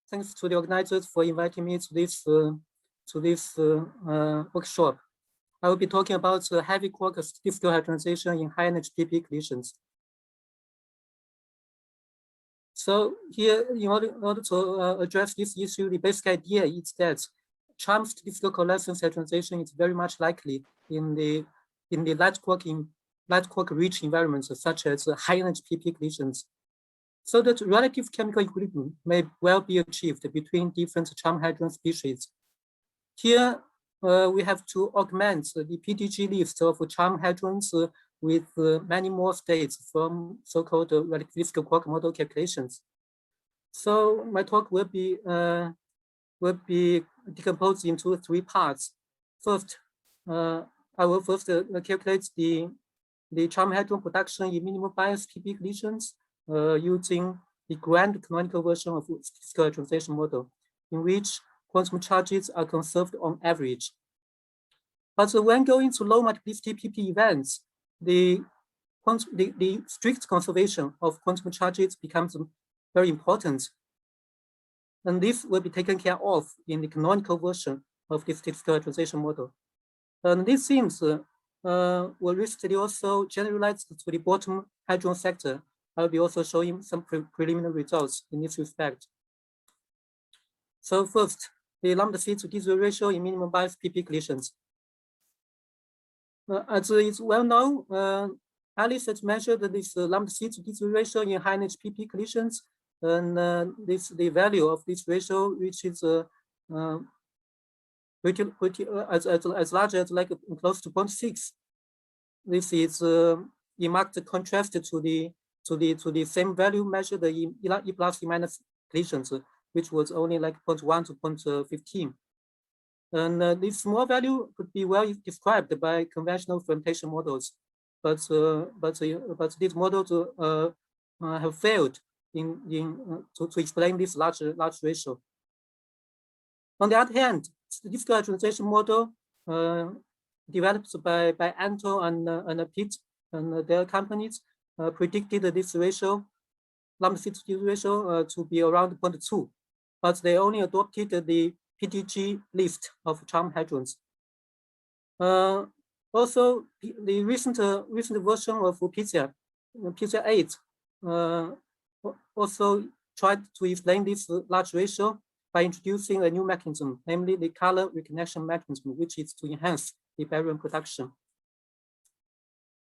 Thanks to the organizers for inviting me to this workshop. I will be talking about the heavy quark statistical hadronization in high-energy PP collisions. So here, in order to address this issue, the basic idea is that charm statistical coalescence hadronization is very much likely in the light quark rich environments such as high-energy PP collisions. So that relative chemical equilibrium may well be achieved between different charm hadron species. Here, we have to augment the PDG list of charm hadrons with many more states from so-called relativistic quark model calculations. So my talk will be decomposed into 3 parts. First, I will first calculate the charm hadron production in minimal bias PP collisions using the grand-canonical version of statistical hadronization model, in which quantum charges are conserved on average. But when going to low multiplicity PP events, the strict conservation of quantum charges becomes very important. And this will be taken care of in the canonical version of the statistical hadronization model. And these themes were recently also generalized to the bottom hadron sector. I'll be also showing some preliminary results in this respect. So first, the lambda C to D0 ratio in minimum bias PP collisions. As is well known, Alice has measured this lambda C to D0 ratio in high energy PP collisions, and the value of this ratio reaches as large as like close to 0.6. This is in marked contrast to the same value measured in E plus E minus collisions, which was only like 0.1 to 0.15. And this small value could be well described by conventional fragmentation models, but these models have failed to explain this large ratio. On the other hand, statistical hadronization model developed by Anto and Pitt and their companies predicted this ratio, lambda C to D ratio, to be around 0.2, but they only adopted the PDG list of charm hadrons. Also, the recent version of PISA 8 also tried to explain this large ratio by introducing a new mechanism, namely the color recognition mechanism, which is to enhance the baryon production.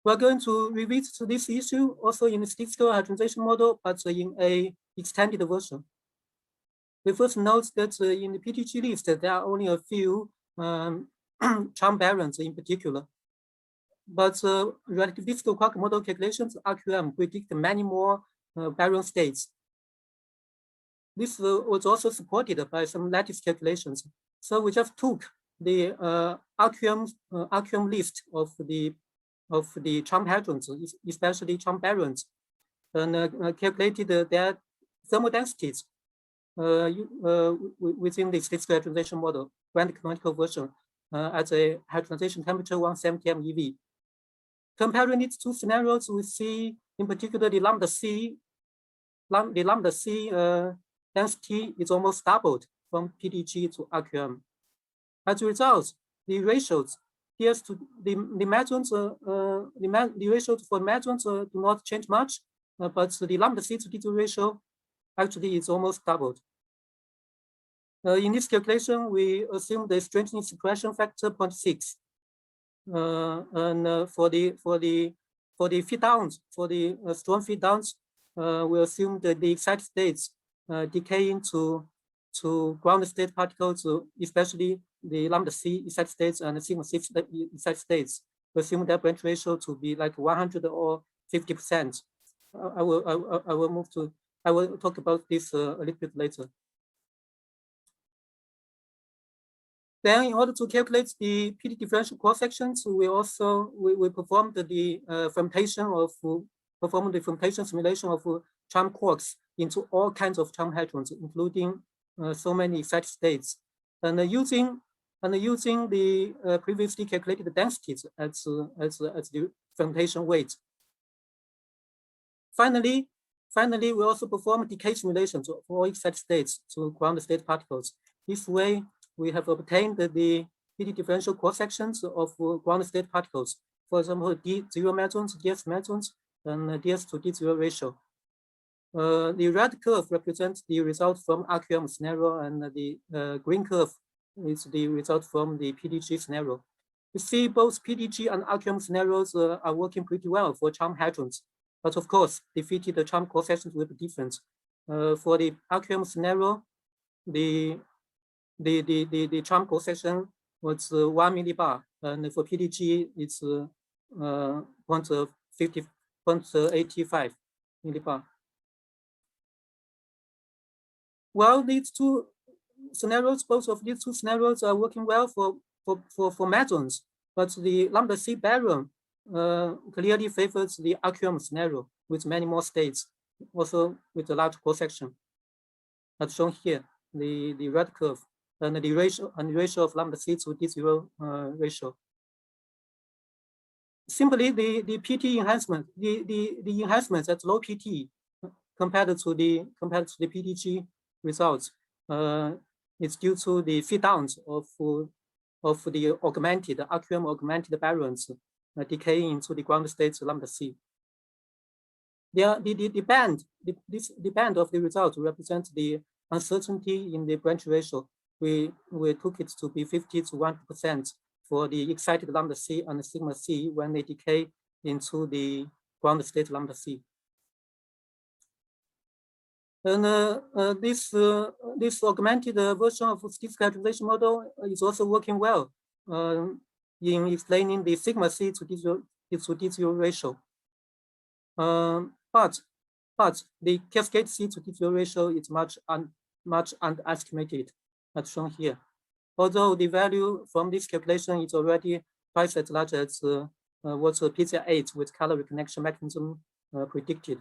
We're going to revisit this issue also in the statistical hadronization model, but in a extended version. We first note that in the PDG list, there are only a few charm-baryons in particular. But relativistic quark model calculations, RQM, predict many more baryon states. This was also supported by some lattice calculations. So we just took the RQM list of the charm hadrons, especially charm-baryons, and calculated their thermal densities within the statistical hadronization model, grand-canonical version, at a hadronization temperature 170 MeV. Comparing these two scenarios, we see in particular the lambda C density is almost doubled from PDG to RQM. As a result, the ratios here's to the mesons, the ratios for mesons do not change much, but the lambda C to D2 ratio actually is almost doubled. In this calculation, we assume the strengthening suppression factor 0.6. And for the feeddowns, for the strong feeddowns, we assume that the excited states decay into ground state particles, especially the lambda C excited states and the sigma 6 excited states. We assume their branch ratio to be like 100 or 50%. I will talk about this a little bit later. Then, in order to calculate the PD differential cross sections, we performed the fragmentation simulation of charm quarks into all kinds of charm hadrons, including so many excited states, and using the previously calculated densities as the fragmentation weight. Finally, Finally, we also perform decay simulations for all excited states to ground state particles. This way, we have obtained the PD differential cross-sections of ground state particles. For example, D0 mesons, DS mesons, and DS to D0 ratio. The red curve represents the result from RQM scenario, and the green curve is the result from the PDG scenario. You see both PDG and RQM scenarios are working pretty well for charm hadrons, but of course, the fitted charm cross-sections will be different. For the RQM scenario, the charm cross-section was 1 millibar, and for PDG, it's 0.85 millibar. Well, these two scenarios, both of these two scenarios are working well for mesons, but the lambda C baryon clearly favors the RQM scenario with many more states, also with a large cross-section, as shown here, the red curve, and the ratio of lambda C to D0 ratio. Simply, the PT enhancement, the enhancements at low PT compared to the PDG results, it's due to the feeddowns of the augmented RQM augmented baryons decaying into the ground state lambda C. The band of the result represents the uncertainty in the branch ratio. We took it to be 50 to 1% for the excited lambda C and sigma C when they decay into the ground state lambda C. And this augmented version of statistical characterization model is also working well in explaining the sigma C to D0 ratio. But the cascade C to D0 ratio is much underestimated, as shown here. Although the value from this calculation is already twice as large as what PCA8 with color reconnection mechanism predicted.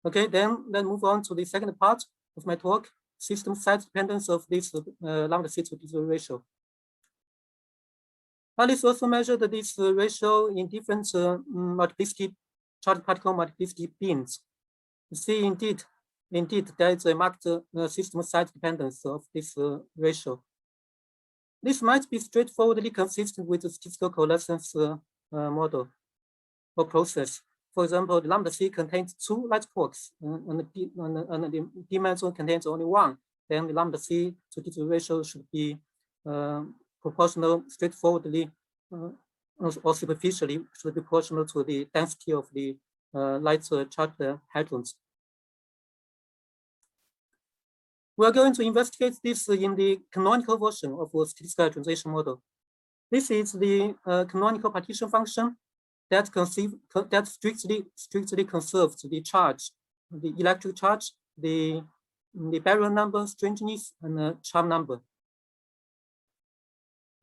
Okay, then move on to the second part of my talk, system size dependence of this lambda C to D0 ratio. Alice also measured this ratio in different multiplicity charged particle multiplicity bins. You see, indeed, there is a marked system size dependence of this ratio. This might be straightforwardly consistent with the statistical coalescence model or process. For example, the lambda C contains 2 light quarks, and the D meson contains only 1. Then the lambda C to D0 ratio should be proportional straightforwardly or superficially should be proportional to the density of the light charged hadrons. We're going to investigate this in the canonical version of a statistical characterization model. This is the canonical partition function that strictly conserves the charge, the electric charge, the baryon number, strangeness, and the charm number.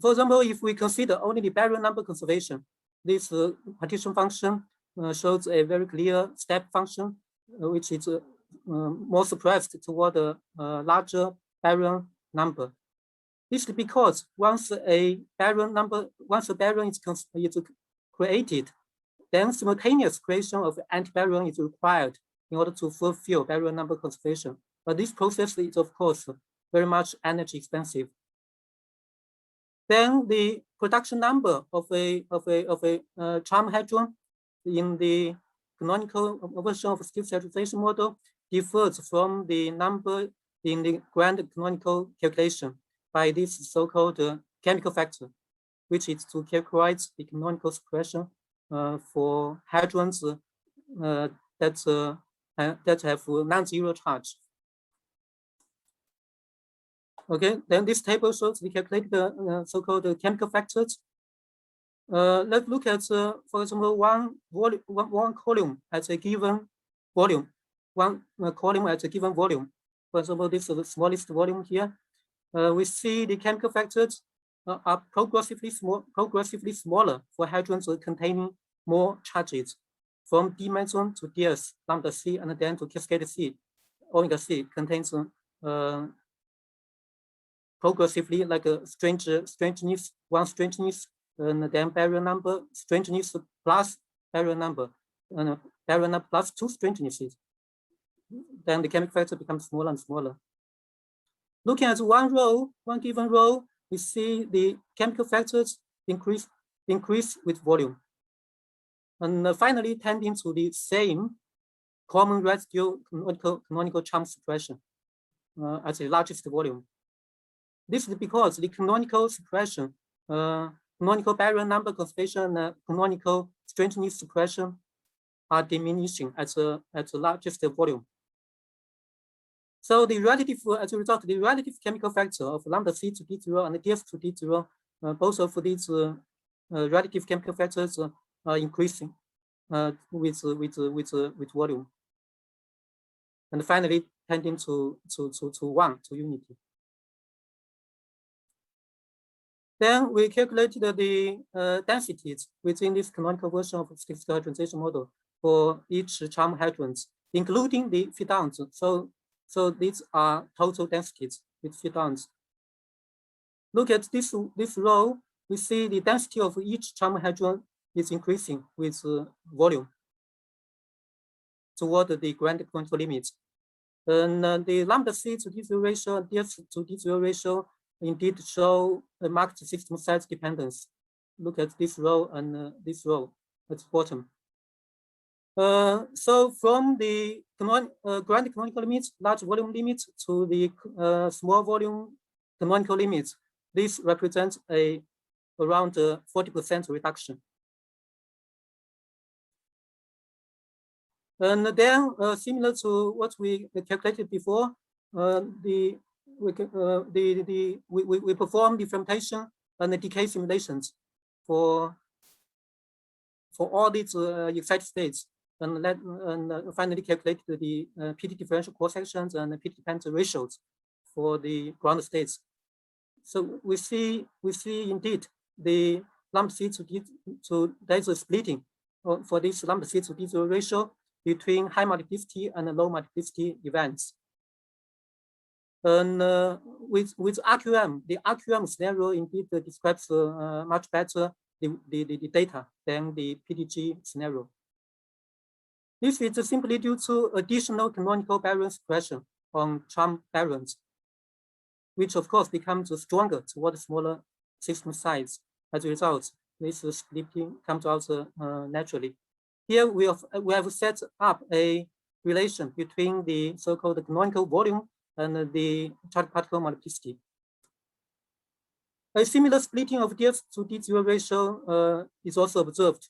For example, if we consider only the baryon number conservation, this partition function shows a very clear step function, which is more suppressed toward a larger baryon number. This is because once a baryon is created, then simultaneous creation of anti-baryon is required in order to fulfill baryon number conservation. But this process is, of course, very much energy expensive. Then the production number of a charm hadron in the canonical version of statistical characterization model differs from the number in the grand-canonical calculation by this so-called chemical factor, which is to characterize the canonical suppression for hadrons that have non-zero charge. Okay, then this table shows the calculated so-called chemical factors. Let's look at, for example, one column at a given volume. One column at a given volume. For example, this is the smallest volume here. We see the chemical factors are progressively smaller for hadrons containing more charges, from D meson to DS, lambda C, and then to cascade C. Omega C contains progressively like a strangeness, one strangeness, and then baryon number, strangeness plus baryon number, and baryon number plus 2 strangenesses, then the chemical factor becomes smaller and smaller. Looking at one given row, we see the chemical factors increase with volume. And finally, tending to the same common residual canonical charm suppression at the largest volume. This is because the canonical suppression, canonical baryon number conservation, and canonical strangeness suppression are diminishing at the largest volume. So the relative, as a result, the relative chemical factor of lambda C to D0 and df to D0, both of these relative chemical factors are increasing with volume, and finally tending to 1, to unity. Then we calculated the densities within this canonical version of the statistical hadronization model for each charm hadrons, including the feeddowns. So these are total densities with feeddowns. Look at this row. We see the density of each charm hadron is increasing with volume toward the grand-canonical limit. And the lambda C to D0 ratio, df to D0 ratio indeed show a marked system size dependence. Look at this row and this row at the bottom. So from the grand-canonical limit, large volume limit, to the small volume canonical limit, this represents around 40% reduction. And then, similar to what we calculated before, we perform the fragmentation and the decay simulations for all these excited states, and finally calculated the PT differential cross sections and the PT dependent ratios for the ground states. So we see indeed the lambda C to there's a splitting for this lambda C to D0 ratio between high multiplicity and low multiplicity events. And with RQM, the RQM scenario indeed describes much better the data than the PDG scenario. This is simply due to additional canonical baryon suppression on charm-baryons, which of course becomes stronger toward smaller system size. As a result, this splitting comes out naturally. Here we have set up a relation between the so-called canonical volume and the charged particle multiplicity. A similar splitting of df to D0 ratio is also observed,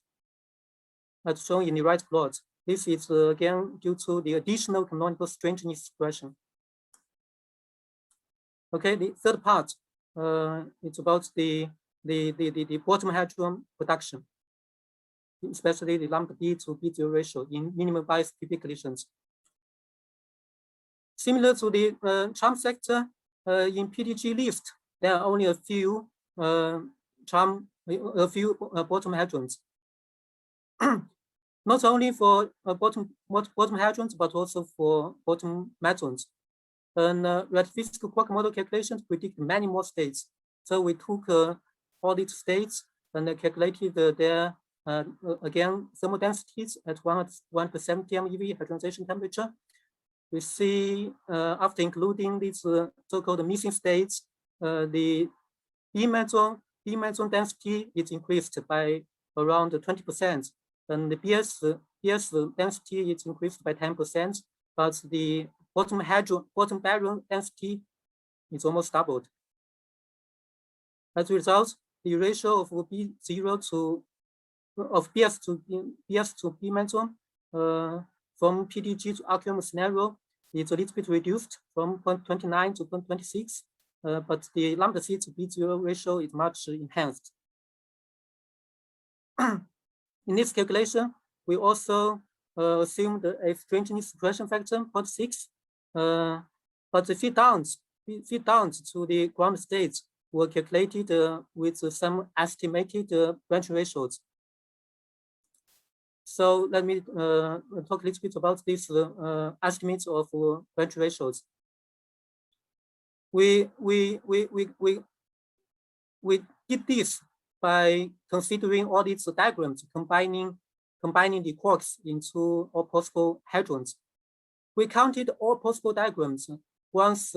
as shown in the right plot. This is again due to the additional canonical strangeness suppression. Okay, the third part, it's about the bottom hadron production, especially the lambda D to B0 ratio in minimum bias PP collisions. Similar to the charm sector, in PDG list, there are only a few bottom hadrons. Not only for bottom hadrons, but also for bottom mesons. And relativistic Quark model calculations predict many more states. So we took all these states and calculated their again thermal densities at 170 MeV hadronization temperature. We see after including these so-called missing states, the B meson density is increased by around 20%, and the BS density is increased by 10%, but the bottom baryon density is almost doubled. As a result, the ratio of B0 to BS to B meson from PDG to RQM scenario is a little bit reduced from 0.29 to 0.26, but the lambda C to B0 ratio is much enhanced. In this calculation, we also assumed a strangeness suppression factor 0.6, but the feeddowns to the ground states were calculated with some estimated branch ratios. So let me talk a little bit about these estimates of branch ratios. We did this by considering all these diagrams, combining combining the quarks into all possible hadrons. We counted all possible diagrams once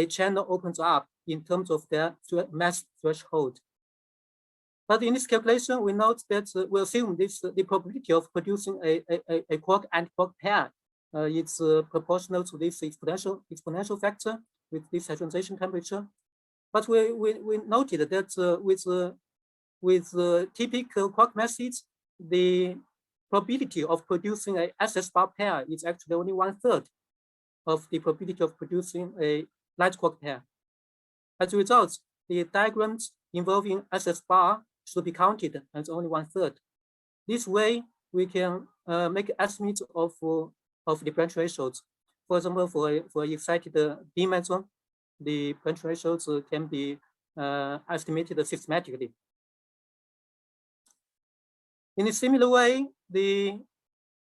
a channel opens up in terms of their mass threshold. But in this calculation, we note that we assume the probability of producing a quark-antiquark pair is proportional to this exponential factor with this hadronization temperature. But we noted that with typical quark methods, the probability of producing a SS bar pair is actually only 1/3 of the probability of producing a light quark pair. As a result, the diagrams involving SS bar should be counted as only 1/3. This way, we can make estimates of the branch ratios. For example, for excited B meson, the branch ratios can be estimated systematically. In a similar way, the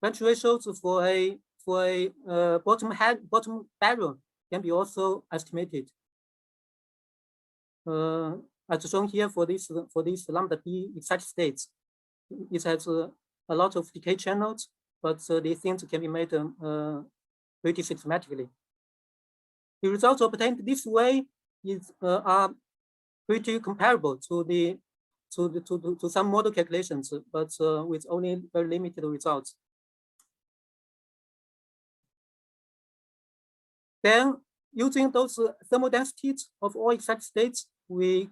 branch ratios for a bottom baryon can be also estimated. As shown here for this lambda B excited states, it has a lot of decay channels, but the things can be made pretty systematically. The results obtained this way are pretty comparable to some model calculations, but with only very limited results. Then, using those thermal densities of all excited states, we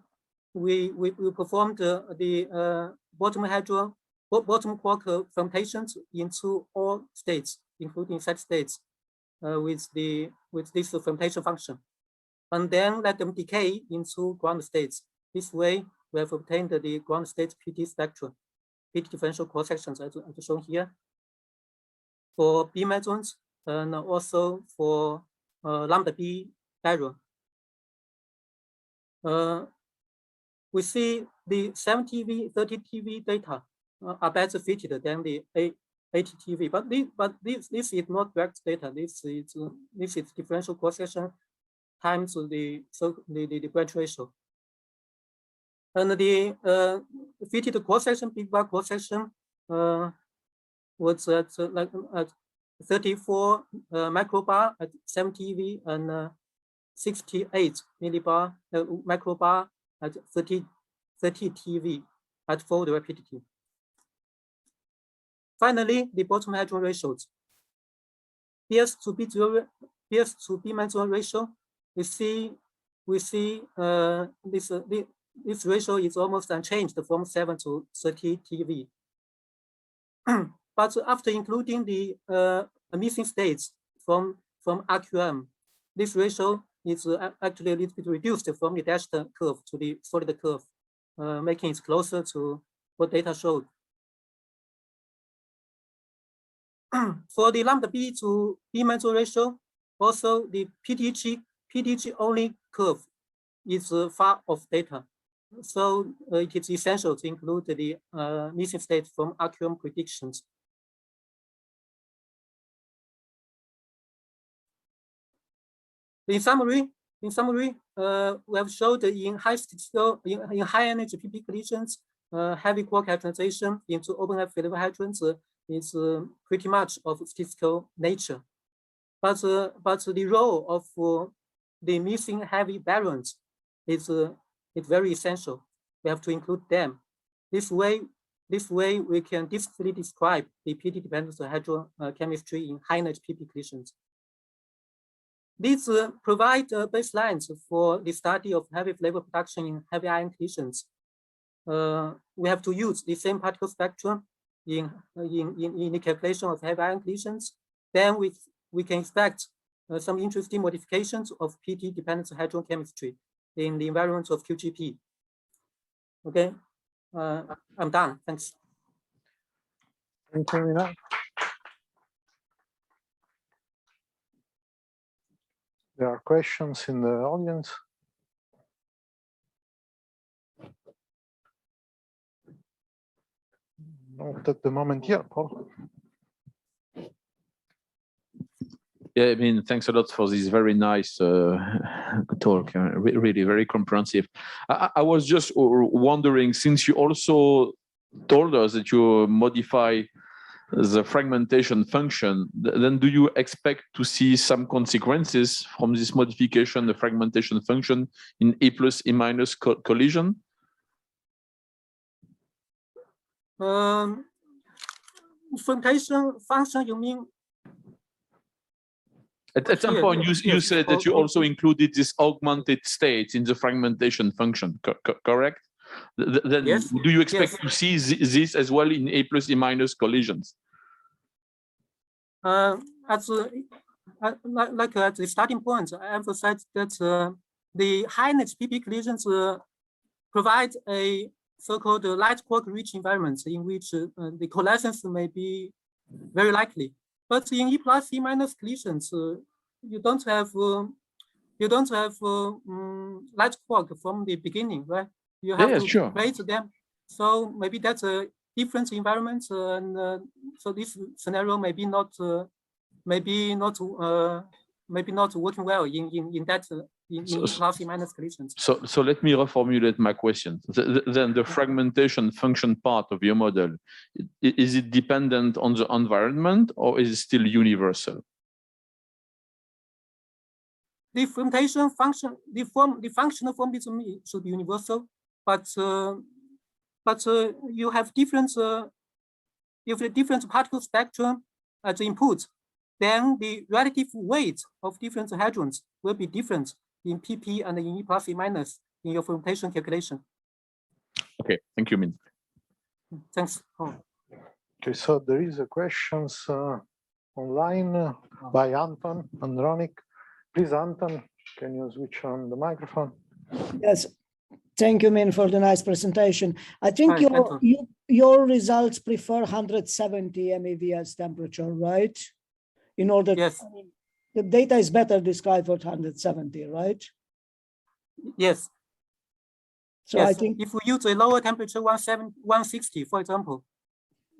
performed the bottom quark fermentations into all states, including excited states, with this fermentation function, and then let them decay into ground states. This way, we have obtained the ground state PT spectra, PT differential cross sections, as shown here, for B mesons and also for lambda B baryon. We see the 7 TV, 30 TV data are better fitted than the 80 TV, but this is not direct data. This is differential cross section times the branch ratio. And the fitted cross section, big bar cross section, was at 34 microbar at 7 TV and 68 millibar microbar at 30 TV at fold rapidity. Finally, the bottom hadron ratios. PS to B meson ratio. We see this ratio is almost unchanged from 7 to 30 TV. But after including the missing states from RQM, this ratio is actually a little bit reduced from the dashed curve to the solid curve, making it closer to what data showed. For the lambda B to B meson ratio, also the PDG only curve is far off data. So it is essential to include the missing states from RQM predictions. In summary, we have showed that in high energy PP collisions, heavy quark hadronization into open Flavour hadrons is pretty much of statistical nature. But the role of the missing heavy baryons is very essential. We have to include them. This way we can distinctly describe the PD dependence of hadrochemistry in high energy PP collisions. These provide baselines for the study of heavy Flavour production in heavy ion collisions. We have to use the same particle spectrum in the calculation of heavy ion collisions. Then we can expect some interesting modifications of PT dependence of hadrochemistry in the environment of QGP. Okay, I'm done. Thanks. Thank you, Mina. There are questions in the audience. Not at the moment here, Paul. Yeah, I mean, thanks a lot for this very nice talk. Really very comprehensive. I was just wondering, since you also told us that you modify the fragmentation function, then do you expect to see some consequences from this modification, the fragmentation function in A plus A minus collision? Fragmentation function, you mean? At some point, you said that you also included this augmented state in the fragmentation function, correct? Then Yes. do you expect to see this as well in A plus A minus collisions? Like at the starting point, I emphasize that the high-energy PP collisions provide a so-called light quark-rich environment in which the coalescence may be very likely. But in E plus E minus collisions, you don't have light quark from the beginning, right? You have to create them. So maybe that's a different environment, and so this scenario maybe not working well in that in E plus E minus collisions. So let me reformulate my question. Then the fragmentation function part of your model, is it dependent on the environment or is it still universal? The fragmentation function, the functional form should be universal, but you have different particle spectrum as the input, then the relative weight of different hadrons will be different in PP and in E plus E minus in your fragmentation calculation. Okay, thank you, Min. Thanks. Okay, so there is a questions online by Anton Andronic. Please, Anton, can you switch on the microphone? Yes. Thank you, Min, for the nice presentation. I think your results prefer 170 MeV as temperature, right? In order, yes. The data is better described for 170, right? Yes. So yes. I think if we use a lower temperature, 160, for example,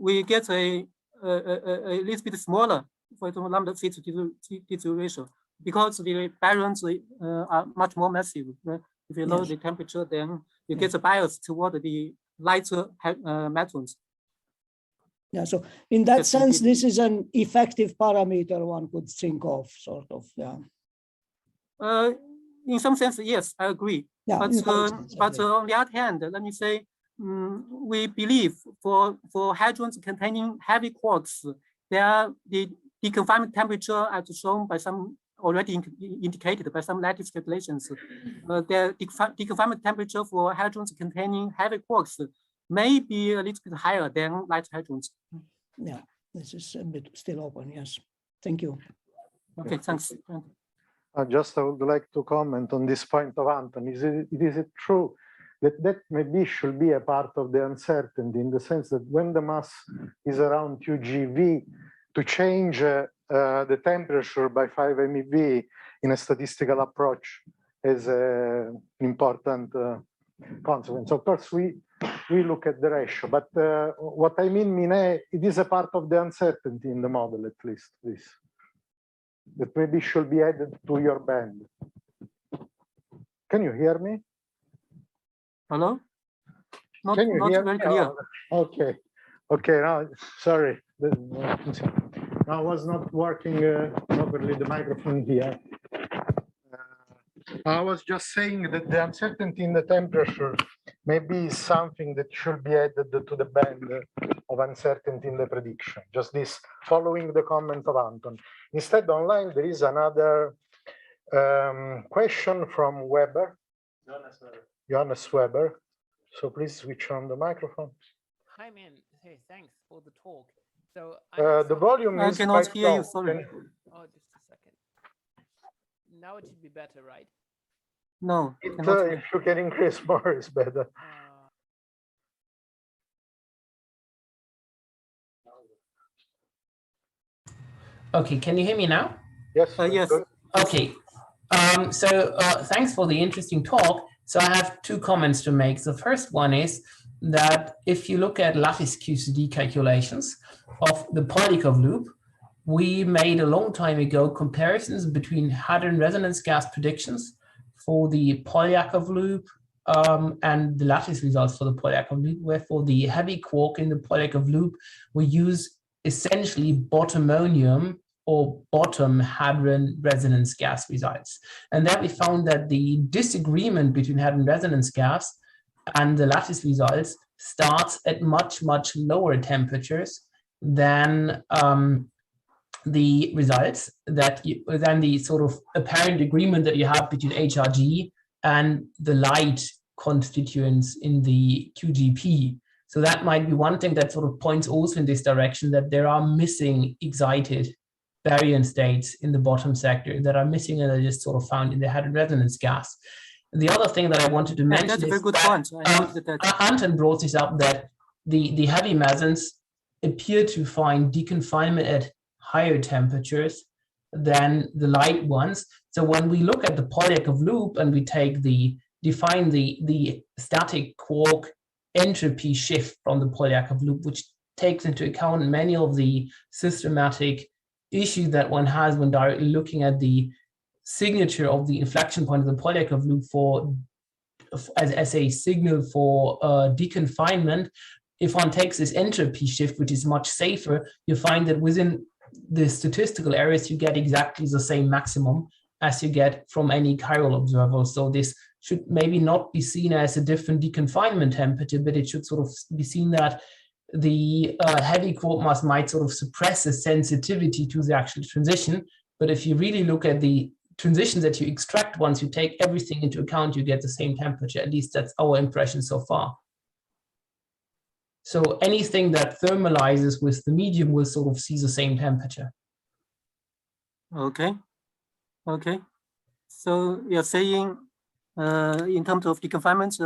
we get a little bit smaller, for example, lambda T2 ratio, because the baryons are much more massive. Right? If you lower the temperature, then you get a bias toward the lighter metals. Yeah, so in that sense, this is an effective parameter one could think of, sort of, yeah. In some sense, yes, I agree. Yeah, but on the other hand, let me say, we believe for hadrons containing heavy quarks, the deconfinement temperature, as shown by some already indicated by some lattice calculations, the deconfinement temperature for hadrons containing heavy quarks may be a little bit higher than light hadrons. Yeah, this is a bit still open. Yes, thank you. Okay, thanks. I would like to comment on this point of Anton. Is it true that maybe should be a part of the uncertainty, in the sense that when the mass is around 2 GeV, to change the temperature by 5 MeV in a statistical approach is an important consequence. Of course, we look at the ratio, but what I mean, it is a part of the uncertainty in the model, at least this, that maybe should be added to your band. Can you hear me? Hello? Not very clear. Okay. Okay, now, sorry. I was not working properly, the microphone here. I was just saying that the uncertainty in the temperature maybe is something that should be added to the band of uncertainty in the prediction. Just this, following the comment of Anton. Instead, online, there is another question from Weber. Johannes Weber. So please switch on the microphone. Hi, man. Hey, thanks for the talk. So the volume is. I cannot hear you. Sorry. Oh, just a second. Now it should be better, right? No. If you can increase more, it's better. Okay, can you hear me now? Yes. Yes. Okay. Thanks for the interesting talk. So I have two comments to make. The first one is that if you look at lattice QCD calculations of the Polyakov loop, we made a long time ago comparisons between hadron resonance gas predictions for the Polyakov loop and the lattice results for the Polyakov loop, where for the heavy quark in the Polyakov loop, we use essentially bottomonium or bottom hadron resonance gas results. And there we found that the disagreement between hadron resonance gas and the lattice results starts at much, much lower temperatures than the results than the sort of apparent agreement that you have between HRG and the light constituents in the QGP. So that might be one thing that sort of points also in this direction, that there are missing excited baryon states in the bottom sector that are missing and are just sort of found in the hadron resonance gas. The other thing that I wanted to mention that's a is very good point. Anton brought this up, that the heavy mesons appear to find deconfinement at higher temperatures than the light ones. So when we look at the Polyakov loop and we take define the static quark entropy shift from the Polyakov loop, which takes into account many of the systematic issues that one has when directly looking at the signature of the inflection point of the Polyakov loop as a signal for deconfinement. If one takes this entropy shift, which is much safer, you find that within the statistical areas, you get exactly the same maximum as you get from any chiral observer. So this should maybe not be seen as a different deconfinement temperature, but it should sort of be seen that the heavy quark mass might sort of suppress the sensitivity to the actual transition. But if you really look at the transitions that you extract, once you take everything into account, you get the same temperature. At least that's our impression so far. So anything that thermalizes with the medium will sort of see the same temperature. Okay. Okay. So you're saying in terms of deconfinement,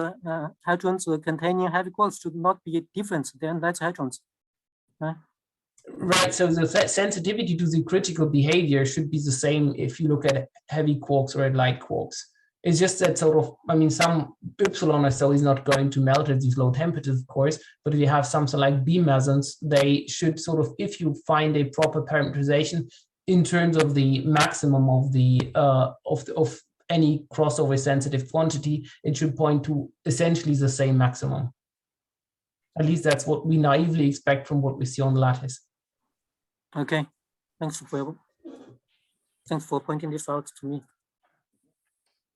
hadrons containing heavy quarks should not be different than light hadrons. Right. So the sensitivity to the critical behavior should be the same if you look at heavy quarks or at light quarks. It's just that sort of, I mean, some epsilon or so is not going to melt at these low temperatures, of course, but if you have something like B mesons, they should sort of, if you find a proper parameterization in terms of the maximum of the of any crossover sensitive quantity, it should point to essentially the same maximum. At least that's what we naively expect from what we see on the lattice. Okay, thanks for pointing this out to me.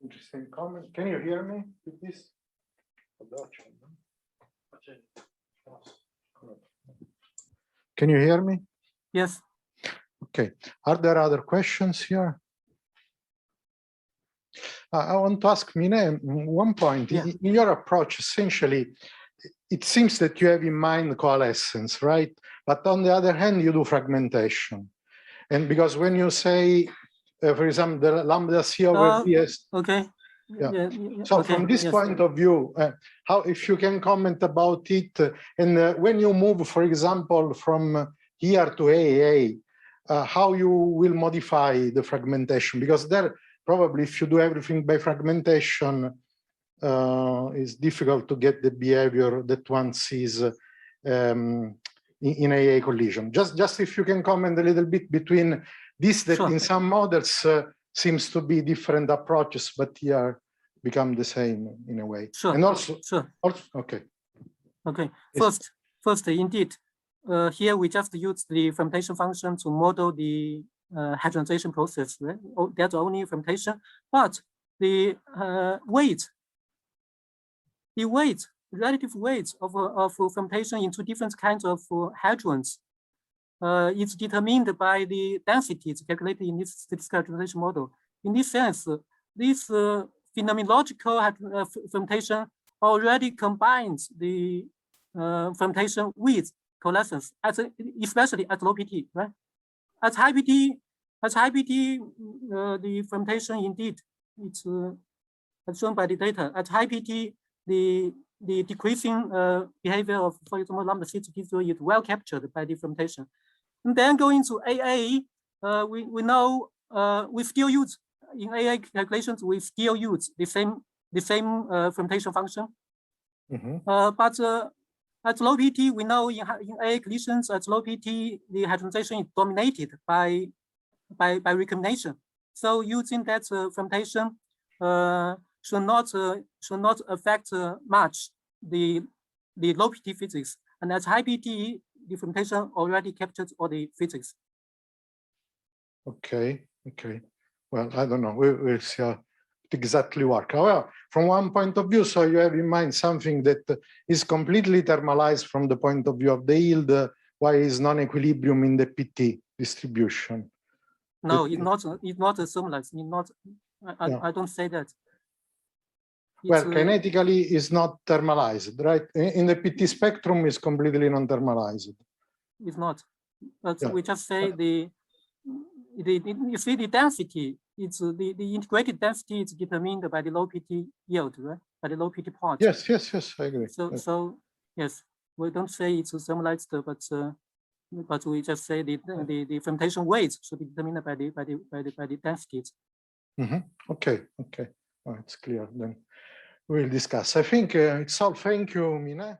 Interesting comment. Can you hear me with this? Can you hear me? Yes. Okay. Are there other questions here? I want to ask Mine one point. Yeah. In your approach, essentially, it seems that you have in mind coalescence, right? But on the other hand, you do fragmentation. And because when you say, for example, the lambda C over Vs. Okay. Yeah. So okay, from this point of view, how, if you can comment about it, and when you move, for example, from here to AA, how you will modify the fragmentation? Because there, probably, if you do everything by fragmentation, it's difficult to get the behavior that one sees in AA collision. Just if you can comment a little bit between this, that in some models seems to be different approaches, but here become the same in a way. And also, okay. Okay. First, indeed, here we just use the fermentation function to model the hadronization process. Right? That's only fermentation, but the relative weight of fermentation into different kinds of hadrons is determined by the densities calculated in this statistical hadronization model. In this sense, this phenomenological fermentation already combines the fermentation with coalescence, especially at low PT, right? At high PT, the fermentation indeed it's as shown by the data. At high PT, the decreasing behavior of, for example, lambda C is well captured by the fermentation. And then going to AA, we know we still use in AA calculations, we still use the same fermentation function. But at low PT, we know in AA collisions at low PT, the hadronization is dominated by recombination. So using that fermentation, should not affect much the low PT physics. And at high PT, the fermentation already captured all the physics. Okay. Well, I don't know. We'll see how it exactly work. However, from one point of view, so you have in mind something that is completely thermalized from the point of view of the yield, why is non-equilibrium in the PT distribution? No, it's not thermalized. It's not. I don't say that. Well, kinetically is not thermalized, right? In the PT spectrum is completely non-thermalized. It's not. But we just say you see the density. It's the integrated density is determined by the low PT yield, right? By the low PT part. Yes, I agree. So yes, we don't say it's thermalized, but we just say the fermentation weight should be determined by the densities. Okay. Oh, it's clear then. We'll discuss. I think it's all. Thank you, Mina.